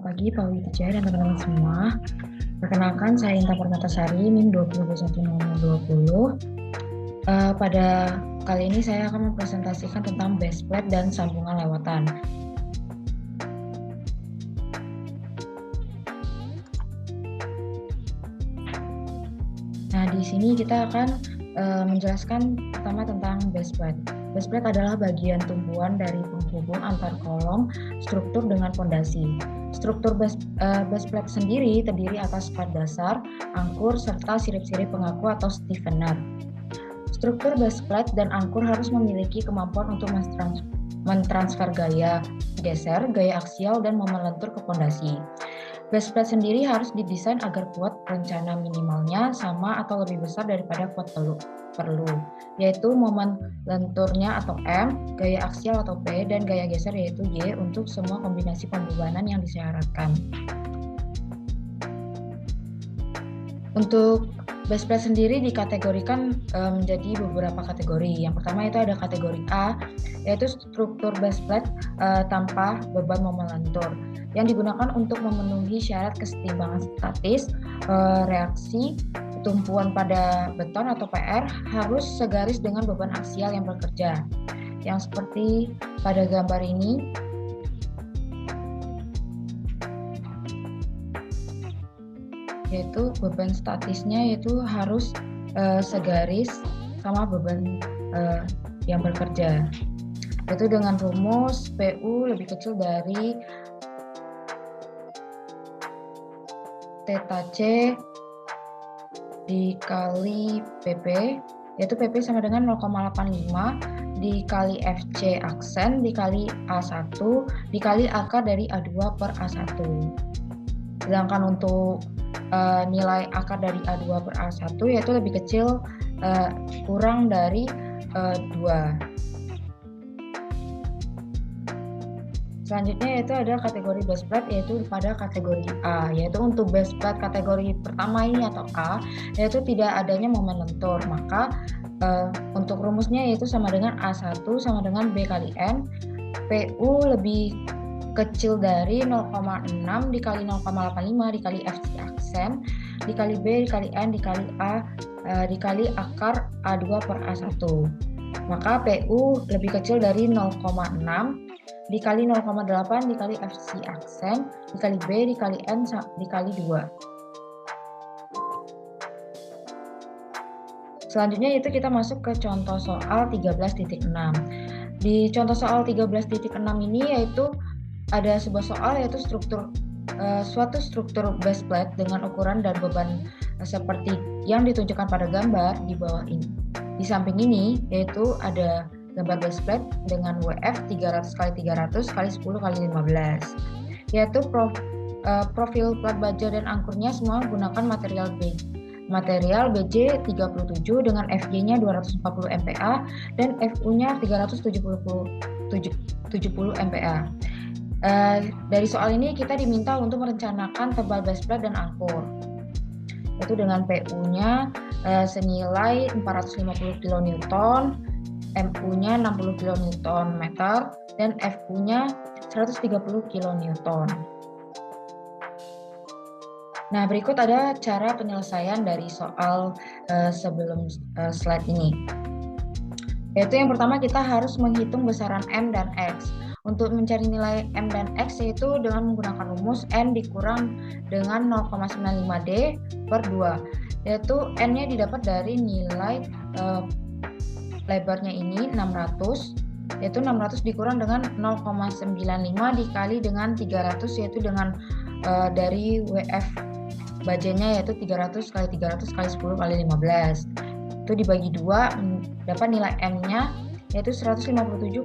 Selamat pagi Pak Wijaya dan teman-teman semua. Perkenalkan, saya Inta Permatasari, NIM 2021-0020. Pada kali ini saya akan mempresentasikan tentang base plate dan sambungan lewatan. Nah, di sini kita akan menjelaskan pertama tentang base plate. Base plate adalah bagian tumbuhan dari penghubung antar kolom struktur dengan fondasi. Struktur base plate sendiri terdiri atas plat dasar, angkur, serta sirip-sirip pengaku atau stiffener. Struktur base plate dan angkur harus memiliki kemampuan untuk mentransfer gaya geser, gaya aksial, dan momen lentur ke fondasi. Base plate sendiri harus didesain agar kuat rencana minimalnya sama atau lebih besar daripada kuat perlu, yaitu momen lenturnya atau M, gaya aksial atau P, dan gaya geser yaitu Y untuk semua kombinasi pembebanan yang disyaratkan. Untuk base plate sendiri dikategorikan menjadi beberapa kategori. Yang pertama itu ada kategori A, yaitu struktur base plate tanpa beban momen lentur, yang digunakan untuk memenuhi syarat kesetimbangan statis, reaksi, tumpuan pada beton atau PR harus segaris dengan beban aksial yang bekerja. Yang seperti pada gambar ini, yaitu beban statisnya yaitu harus segaris sama beban yang bekerja. Itu dengan rumus PU lebih kecil dari theta C dikali PP, yaitu PP sama dengan 0,85 dikali FC aksen dikali A1 dikali akar dari A2 per A1. Sedangkan untuk nilai akar dari A2 per A1 yaitu lebih kecil kurang dari 2. Selanjutnya yaitu ada kategori base plate yaitu pada kategori A, yaitu untuk base plate kategori pertama ini atau A yaitu tidak adanya momen lentur, maka untuk rumusnya yaitu sama dengan A1 sama dengan B kali N, PU lebih kecil dari 0,6 dikali 0,85 dikali FC aksen dikali B dikali N dikali A dikali akar A2 per A1, maka PU lebih kecil dari 0,6 dikali 0,8 dikali FC aksen dikali B dikali N dikali 2. Selanjutnya itu kita masuk ke contoh soal 13.6. Di contoh soal 13.6 ini yaitu ada sebuah soal yaitu suatu struktur base plate dengan ukuran dan beban seperti yang ditunjukkan pada gambar di bawah ini. Di samping ini yaitu ada gambar base plate dengan WF 300 x 300 x 10 x 15, yaitu profil plat baja dan angkurnya semua menggunakan material BJ 37 dengan FG-nya 240 MPa dan FU-nya 370 MPa. Dari soal ini kita diminta untuk merencanakan tebal base plate dan angkur, yaitu dengan PU-nya senilai 450 kN, MU-nya 60 kN dan FU-nya 130 kN. Nah, berikut ada cara penyelesaian dari soal sebelum slide ini. Yaitu yang pertama kita harus menghitung besaran M dan X. Untuk mencari nilai M dan X yaitu dengan menggunakan rumus N dikurang dengan 0,95D per 2. Yaitu N-nya didapat dari nilai lebarnya ini 600, yaitu 600 dikurang dengan 0,95 dikali dengan 300 yaitu dengan dari WF bajanya yaitu 300 x 300 x 10 x 15. Itu dibagi 2 dapat nilai M-nya yaitu 157,5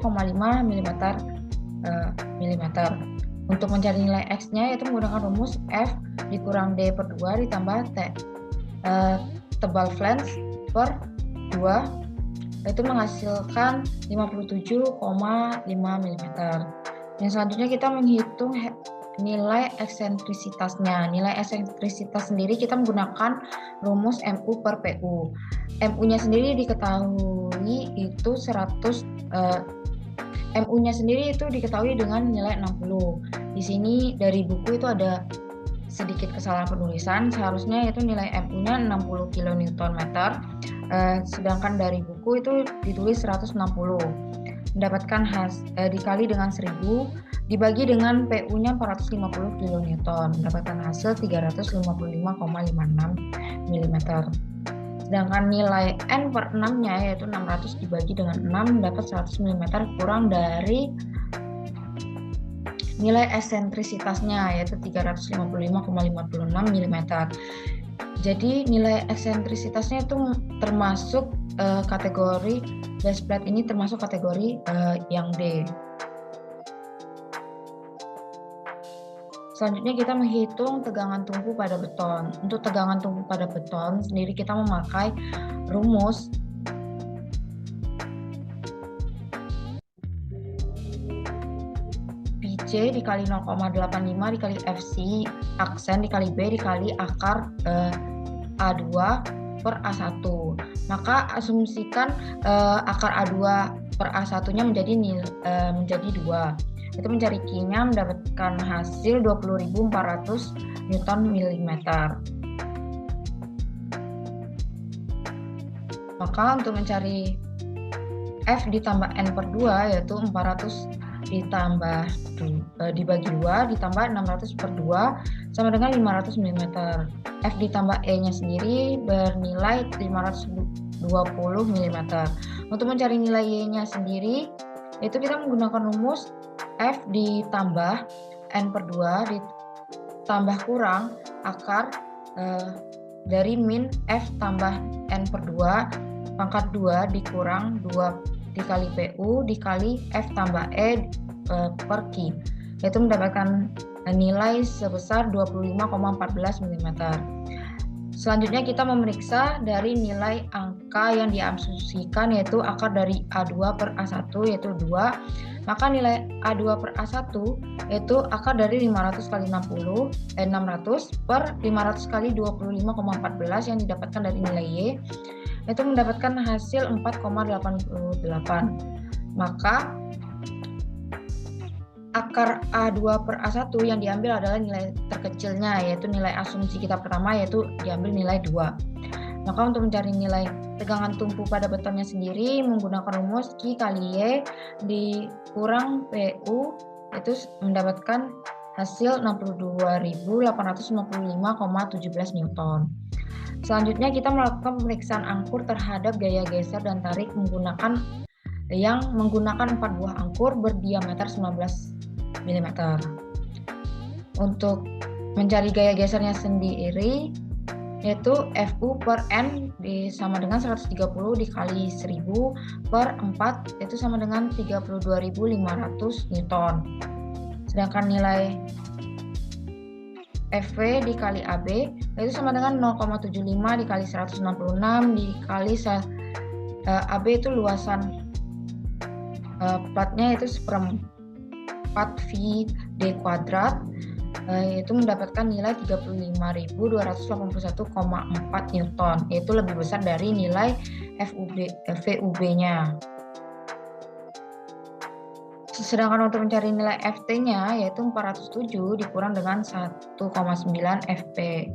mm. Untuk mencari nilai X-nya yaitu menggunakan rumus F dikurang D per 2 ditambah tebal flange per 2 itu menghasilkan 57,5 mm. Yang selanjutnya kita menghitung nilai eksentrisitasnya. Nilai eksentrisitas sendiri kita menggunakan rumus MU per PU. MU-nya sendiri diketahui itu MU-nya sendiri itu diketahui dengan nilai 60. Di sini dari buku itu ada sedikit kesalahan penulisan, seharusnya itu nilai MU-nya 60 kN, sedangkan dari buku itu ditulis 160. Mendapatkan dikali dengan 1000, dibagi dengan PU-nya 450 kN, mendapatkan hasil 355,56 mm. Sedangkan nilai N per 6-nya yaitu 600 dibagi dengan 6 mendapat 100 mm kurang dari nilai eksentrisitasnya yaitu 355,56 mm. Jadi nilai eksentrisitasnya itu termasuk kategori base plate ini termasuk kategori yang D. Selanjutnya kita menghitung tegangan tumpu pada beton. Untuk tegangan tumpu pada beton sendiri kita memakai rumus PJ dikali 0,85 dikali FC aksen dikali B dikali akar A2 per A1. Maka asumsikan akar A2 per A1-nya menjadi 2. Itu mencari Q-nya mendapatkan hasil 20.400 Nm. Maka untuk mencari F ditambah N per 2 yaitu 400 dibagi 2 ditambah 600 per 2 sama dengan 500 mm. F ditambah E-nya sendiri bernilai 520 mm. Untuk mencari nilai Y-nya sendiri itu kita menggunakan rumus F ditambah N per 2 ditambah kurang akar dari min F tambah N per 2 pangkat 2 dikurang 2 dikali PU dikali F tambah E per Q, yaitu mendapatkan nilai sebesar 25,14 mm. Selanjutnya kita memeriksa dari nilai angka yang diasumsikan yaitu akar dari A2 per A1 yaitu 2. Maka nilai A2 per A1 yaitu akar dari 500 kali 600 per 500 kali 25,14 yang didapatkan dari nilai Y itu mendapatkan hasil 4,88. Maka akar A2 per A1 yang diambil adalah nilai terkecilnya, yaitu nilai asumsi kita pertama, yaitu diambil nilai 2. Maka untuk mencari nilai tegangan tumpu pada betonnya sendiri, menggunakan rumus Q kali Y dikurang PU, itu mendapatkan hasil 62.855,17 Newton. Selanjutnya kita melakukan pemeriksaan angkur terhadap gaya geser dan tarik menggunakan 4 buah angkur berdiameter 19 mm. Untuk mencari gaya gesernya sendiri yaitu FU per N sama dengan 130 dikali 1000 per 4 itu sama dengan 32.500 Newton. Sedangkan nilai FV dikali AB itu sama dengan 0,75 dikali 166 dikali AB itu luasan platnya itu 1/4 VD kuadrat, yaitu mendapatkan nilai 35.281,4 Newton, yaitu lebih besar dari nilai VUB-nya. Sedangkan untuk mencari nilai FT-nya yaitu 407 dikurang dengan 1,9 FP,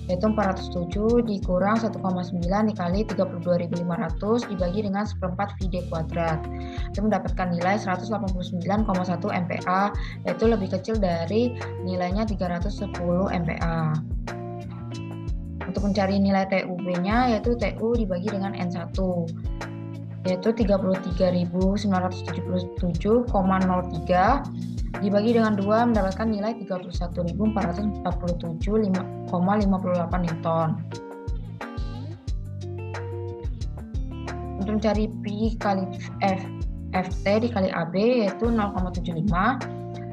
yaitu 407 dikurang 1,9 dikali 32.500 dibagi dengan 1/4 VD kuadrat. Itu mendapatkan nilai 189,1 MPa, yaitu lebih kecil dari nilainya 310 MPa. Untuk mencari nilai TUB-nya yaitu TU dibagi dengan N1, yaitu 33.977,03 dibagi dengan 2 mendapatkan nilai 31.447,58 Newton. Untuk mencari P kali FT dikali AB yaitu 0,75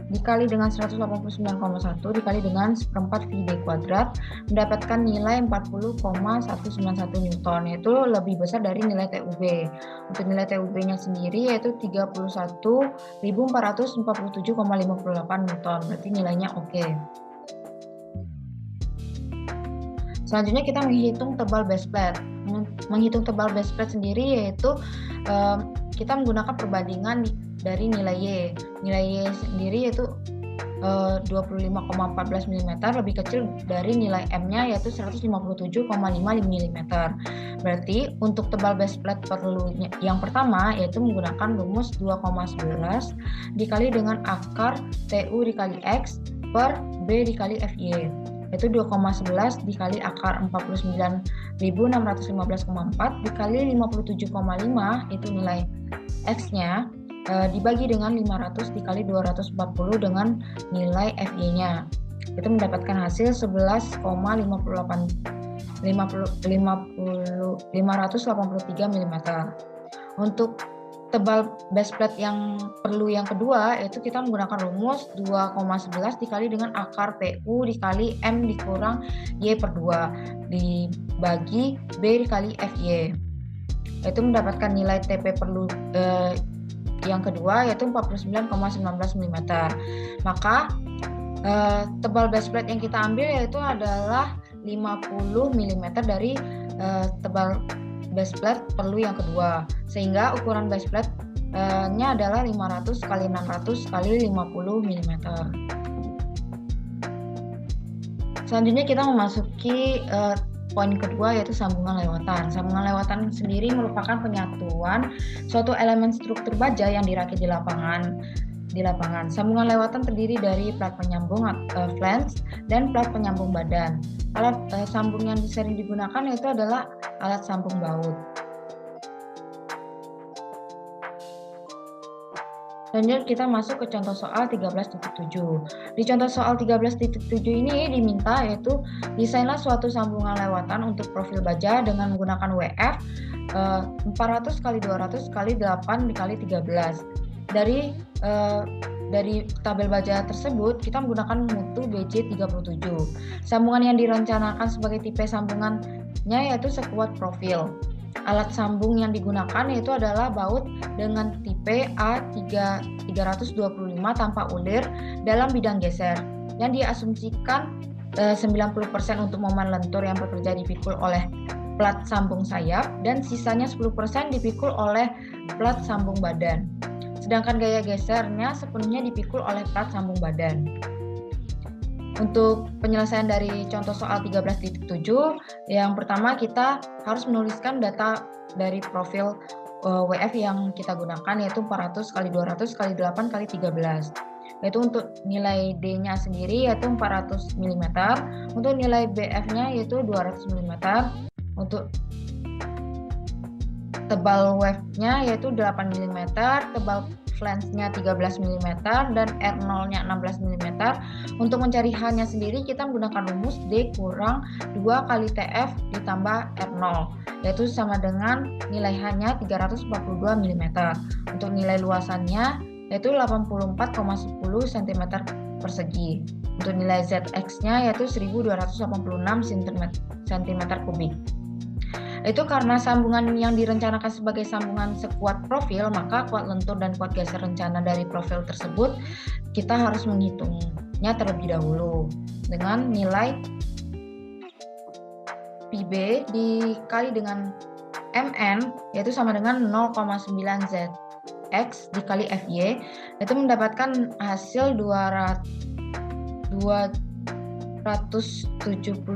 dikali dengan 189,1 dikali dengan 1/4 VD kuadrat mendapatkan nilai 40,191 Newton, yaitu lebih besar dari nilai TUB. Untuk nilai TUB-nya sendiri yaitu 31.447,58 Newton, berarti nilainya oke. Selanjutnya kita menghitung tebal base plate. Menghitung tebal base plate sendiri yaitu kita menggunakan perbandingan dari nilai Y. Nilai Y sendiri yaitu 25,14 mm, lebih kecil dari nilai M-nya yaitu 157,5 mm. Berarti untuk tebal base plate perlu yang pertama yaitu menggunakan rumus 2,11 dikali dengan akar TU dikali X per B dikali FY. Yaitu 2,11 dikali akar 49.615,4 dikali 57,5 itu nilai X-nya, dibagi dengan 500 dikali 240 dengan nilai FY-nya. Itu mendapatkan hasil 11,583 mm. Untuk tebal base plate yang perlu yang kedua yaitu kita menggunakan rumus 2,11 dikali dengan akar PU dikali M dikurang Y per 2 dibagi B dikali FY. Itu mendapatkan nilai TP perlu yang kedua yaitu 49,19 mm. Maka tebal base plate yang kita ambil yaitu adalah 50 mm dari tebal base plate perlu yang kedua, sehingga ukuran base plate nya adalah 500 kali 600 kali 50 mm. Selanjutnya kita memasuki poin kedua yaitu sambungan lewatan. Sambungan lewatan sendiri merupakan penyatuan suatu elemen struktur baja yang dirakit di lapangan. Sambungan lewatan terdiri dari plat penyambung flange dan plat penyambung badan. Alat sambung yang sering digunakan yaitu adalah alat sambung baut. Lanjut kita masuk ke contoh soal 13.7. Di contoh soal 13.7 ini diminta yaitu desainlah suatu sambungan lewatan untuk profil baja dengan menggunakan WF 400 x 200 x 8 dikali 13. Dari tabel baja tersebut kita menggunakan mutu BJ37. Sambungan yang direncanakan sebagai tipe sambungannya yaitu sekuat profil. Alat sambung yang digunakan yaitu adalah baut dengan tipe A325 tanpa ulir dalam bidang geser yang diasumsikan 90% untuk momen lentur yang bekerja dipikul oleh plat sambung sayap dan sisanya 10% dipikul oleh plat sambung badan. Sedangkan gaya gesernya sepenuhnya dipikul oleh plat sambung badan. Untuk penyelesaian dari contoh soal 13.7, yang pertama kita harus menuliskan data dari profil WF yang kita gunakan yaitu 400 x 200 x 8 x 13. Yaitu untuk nilai D-nya sendiri yaitu 400 mm, untuk nilai BF-nya yaitu 200 mm, untuk tebal WF-nya yaitu 8 mm, tebal flange-nya 13 mm dan R0-nya 16 mm. Untuk mencari H-nya sendiri kita menggunakan rumus D kurang 2 kali TF ditambah R0 yaitu sama dengan nilai H-nya 342 mm. Untuk nilai luasannya yaitu 84,10 cm persegi. Untuk nilai ZX-nya yaitu 1286 cm kubik. Itu karena sambungan yang direncanakan sebagai sambungan sekuat profil, maka kuat lentur dan kuat geser rencana dari profil tersebut kita harus menghitungnya terlebih dahulu dengan nilai PB dikali dengan MN yaitu sama dengan 0,9 ZX dikali FY, itu mendapatkan hasil 277.776.000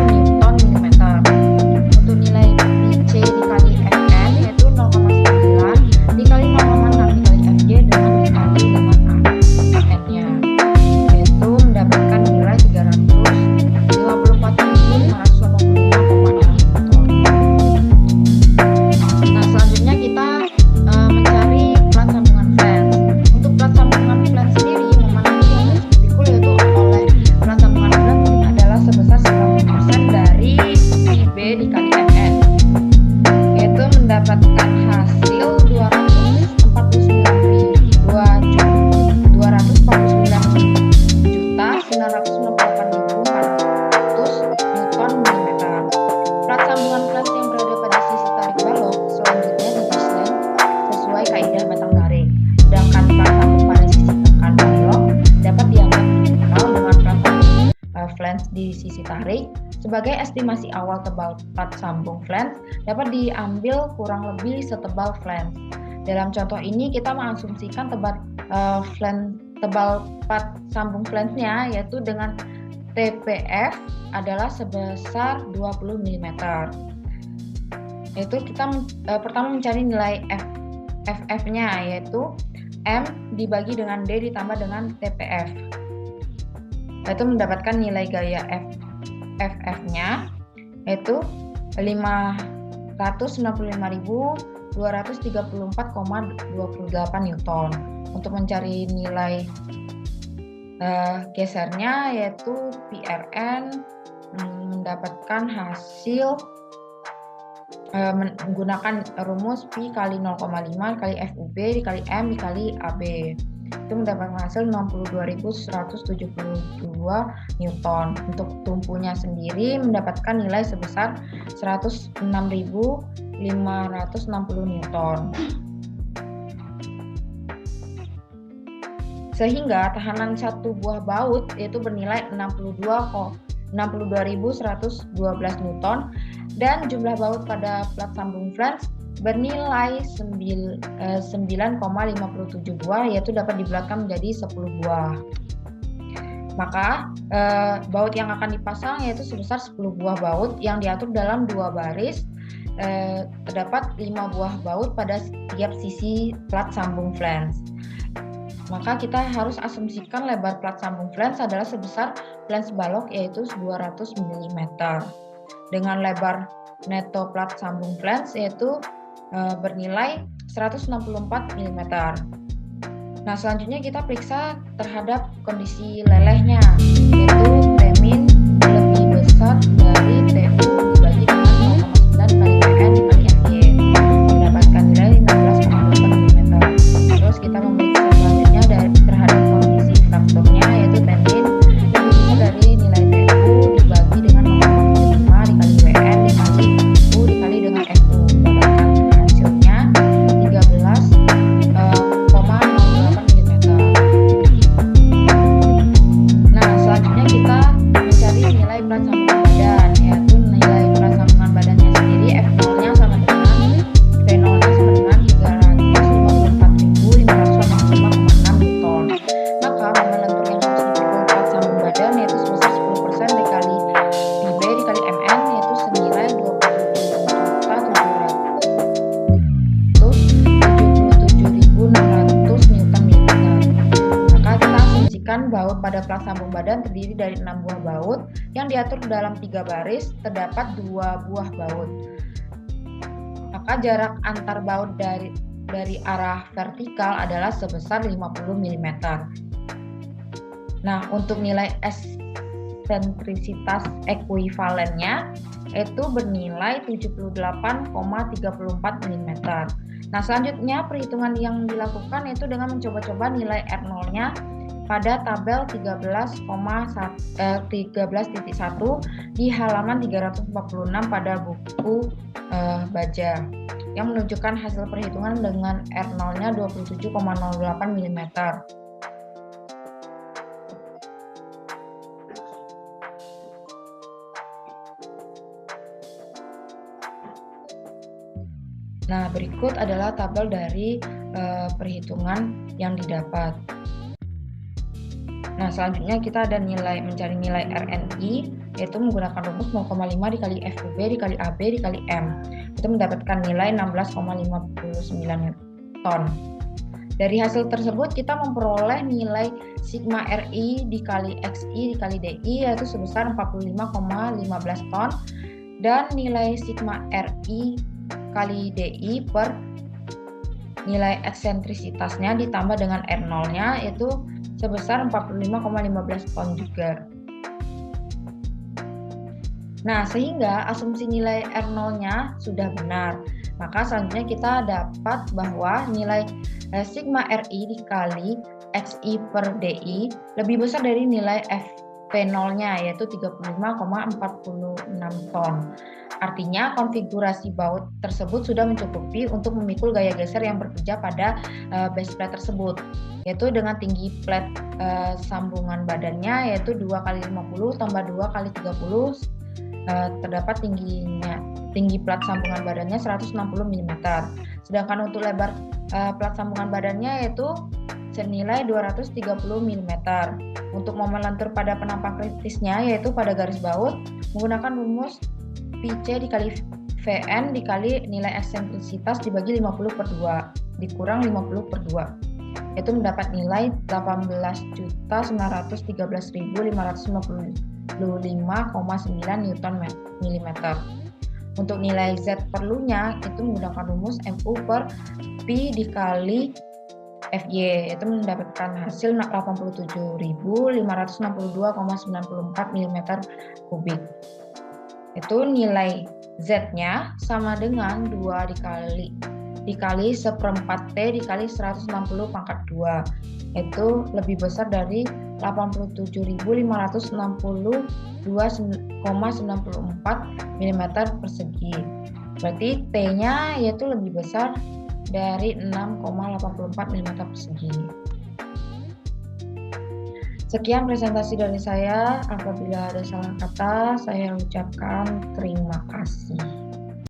Newton milimeter. Untuk nilai PC dikali FN yaitu 0,9 dikali 0,6 dikali FY dengan dikali dengan FN-nya yaitu mendapatkan nilai 354.585,6 Newton. Nah, selanjutnya kita mencari plat sambungan flange. Untuk plat sambungan flange sendiri yaitu oleh plat sambungan flange adalah sebesar 90% dari PB dikali FN, yaitu mendapatkan hasil flange di sisi tarik. Sebagai estimasi awal tebal plat sambung flange dapat diambil kurang lebih setebal flange. Dalam contoh ini kita mengasumsikan tebal plat sambung flange-nya yaitu dengan TPF adalah sebesar 20 mm. Yaitu kita pertama mencari nilai FF-nya yaitu M dibagi dengan D ditambah dengan TPF. Yaitu mendapatkan nilai gaya FF-nya yaitu 595.234,28 Newton. Untuk mencari nilai gesernya yaitu PRN mendapatkan hasil menggunakan rumus P kali 0,5 kali FUB dikali M dikali AB. Itu mendapatkan hasil 62.172 Newton. Untuk tumpunya sendiri mendapatkan nilai sebesar 106.560 Newton. Sehingga tahanan satu buah baut yaitu bernilai 62.112 Newton dan jumlah baut pada plat sambung flange bernilai 9,57 buah yaitu dapat dibulatkan menjadi 10 buah. Maka baut yang akan dipasang yaitu sebesar 10 buah baut yang diatur dalam 2 baris. Terdapat 5 buah baut pada setiap sisi plat sambung flange. Maka kita harus asumsikan lebar plat sambung flange adalah sebesar flange balok yaitu 200 mm. Dengan lebar neto plat sambung flange yaitu bernilai 164 mm. Nah, selanjutnya kita periksa terhadap kondisi lelehnya, yaitu Tmin lebih besar dari TU dibagi dengan 0,9 kali PN dikali FY, mendapatkan nilai 16,4 mm. Terus kita memeriksa selanjutnya terhadap kondisi faktornya, yaitu Tmin lebih besar dari nilai TU dibagi dengan 0,75 dikali WN dikali U dikali dengan FU, mendapatkan hasilnya 13,08 mm. Nah, selanjutnya kita mencari nilai plat sambungan badan, yaitu nilai plat sambungan badannya sendiri F0-nya sama dengan V0-nya sama dengan 354.585,6 Newton. Maka momen lentur yang harus dipikul plat sambung badan yaitu sebesar 10% dikali IB dikali MN yaitu senilai 27.600 Newton mm. Maka kita asumsikan baut pada plat sambung badan terdiri dari 6 buah baut yang diatur dalam 3 baris, terdapat 2 buah baut. Maka jarak antar baut dari arah vertikal adalah sebesar 50 mm. Nah, untuk nilai eksentrisitas ekuivalennya itu bernilai 78,34 mm. Nah, selanjutnya perhitungan yang dilakukan itu dengan mencoba-coba nilai R0-nya pada tabel 13.1 di halaman 346 pada buku Baja yang menunjukkan hasil perhitungan dengan R0-nya 27,08 mm. Nah, berikut adalah tabel dari perhitungan yang didapat. Nah, selanjutnya kita ada mencari nilai RNI, yaitu menggunakan rumus 0,5 dikali FUB dikali AB dikali M. Itu mendapatkan nilai 16,59 ton. Dari hasil tersebut kita memperoleh nilai sigma RI dikali XI dikali DI yaitu sebesar 45,15 ton dan nilai sigma RI kali DI per nilai eksentrisitasnya ditambah dengan R0-nya yaitu sebesar 45,15 ton juga. Nah, sehingga asumsi nilai R0-nya sudah benar. Maka selanjutnya kita dapat bahwa nilai sigma RI dikali XI per DI lebih besar dari nilai V0-nya yaitu 35,46 ton. Artinya konfigurasi baut tersebut sudah mencukupi untuk memikul gaya geser yang bekerja pada base plate tersebut, yaitu dengan tinggi plate sambungan badannya yaitu 2 kali 50 tambah 2 kali 30, terdapat tinggi plat sambungan badannya 160 mm. Sedangkan untuk lebar plat sambungan badannya yaitu senilai 230 mm. Untuk momen lentur pada penampang kritisnya yaitu pada garis baut menggunakan rumus PC dikali Vn dikali nilai eksentrisitas dibagi 50/2 dikurang 50/2, yaitu mendapat nilai 18.913.555,9 Nm. Untuk nilai Z perlunya itu menggunakan rumus Mu per Pi dikali Fy, yaitu mendapatkan hasil 87.562,94 mm3. Itu nilai Z-nya sama dengan 2 dikali 1/4 T dikali 160 pangkat 2, itu lebih besar dari 87.562,94 mm persegi. Berarti T-nya yaitu lebih besar dari 6,84 mm persegi. Sekian presentasi dari saya. Apabila ada salah kata, saya ucapkan terima kasih.